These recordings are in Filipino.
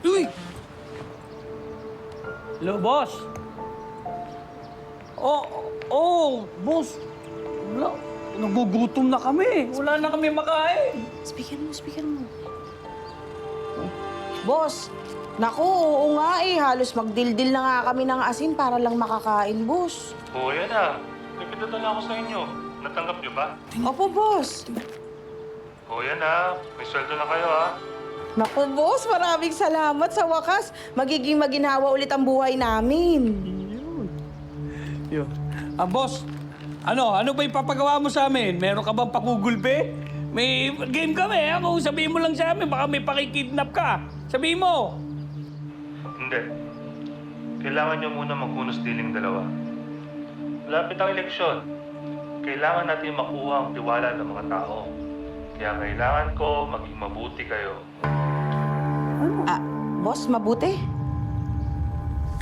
Uy! Hello, boss. Boss. Wala. Nagugutom na kami. Wala na kami makain. Speaker mo. Boss, naku, oo nga eh. Halos magdildil na nga kami ng asin para lang makakain, boss. Oo, yan ah. May pinadala ako sa inyo. Natanggap niyo ba? Opo, boss. Oo, yan ah. May sweldo na kayo ah. Naku, boss, maraming salamat sa wakas. Magiging maginhawa ulit ang buhay namin. Yun. Boss, ano ba yung papagawa mo sa amin? Meron ka bang pakugulpe? May game kami. Ako, sabihin mo lang sa amin. Baka may pakikidnap ka. Sabihin mo. Hindi. Kailangan niyo muna maghunos diling dalawa. Lapit ang eleksyon. Kailangan natin makuha ang tiwala ng mga tao. Kaya kailangan ko maging mabuti kayo. Boss, mabuti.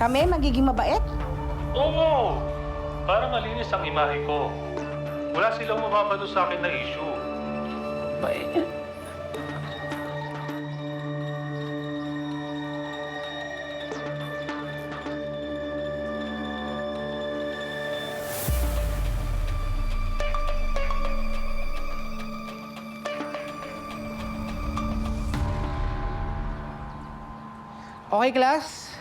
Kami magiging mabait? Oo! Para malinis ang imahe ko. Wala silang mababato sa akin na issue. Bait. Okay, class.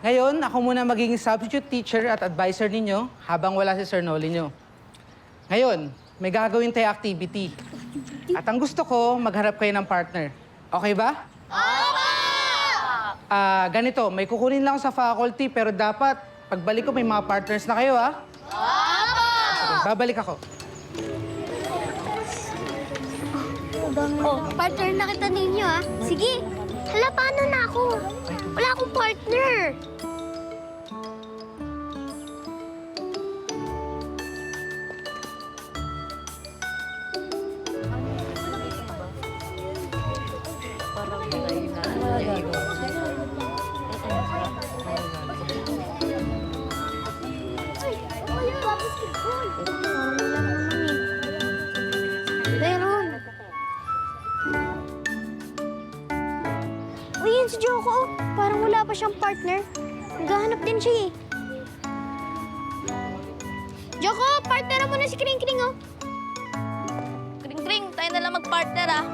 Ngayon, ako muna magiging substitute teacher at advisor ninyo habang wala si Sir Noli nyo. Ngayon, may gagawin tayo activity. At ang gusto ko, magharap kayo ng partner. Okay ba? Opo! Ganito, may kukunin lang sa faculty pero dapat pagbalik ko may mga partners na kayo, ha? Opo! Okay, babalik ako. Oh, partner na kita ninyo, ah. Sige. Hala, paano na ako? Wala akong partner. Meron. Uy, yan si Joko. Oh. Parang wala pa siyang partner. Naghahanap din siya eh. Joko, partner mo na si Kring Kring, oh. Kring Kring, tayo na lang mag-partner ah.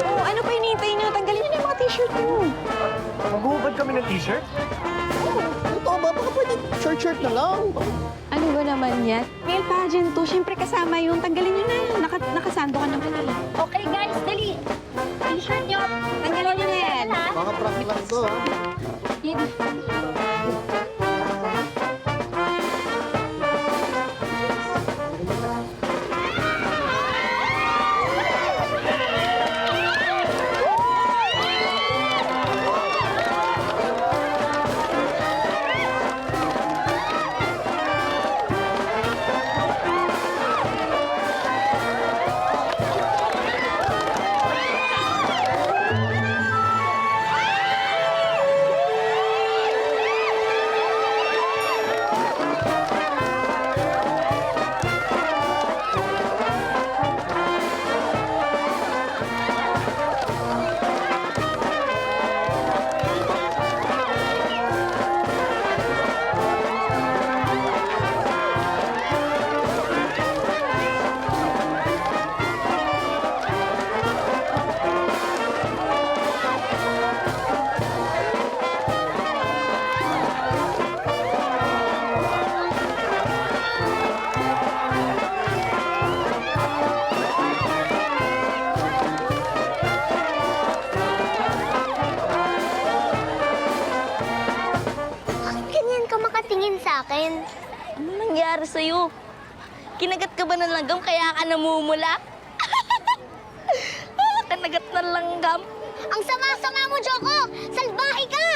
Oh, ano pa hinihintay niyo? Tanggalin niyo na yung mga t-shirt niyo. Maghuhubad kami ng t-shirt? Totoo ba? Baka pwede short-shirt na lang. Ano ba naman yan? Male pageant to. Siyempre kasama yun. Tanggalin nyo na yun. Nakasando ka naman eh. Okay, guys, dali. T-shirt niyo. Tanggalin nyo na yan. Baka prank lang to, ha? Yan. tumingin sa akin. Ano nangyari sa'yo? Kinagat ka ba ng langgam kaya ka namumula? Kinagat ng langgam? Ang sama-sama mo, Joko! Salbahe ka!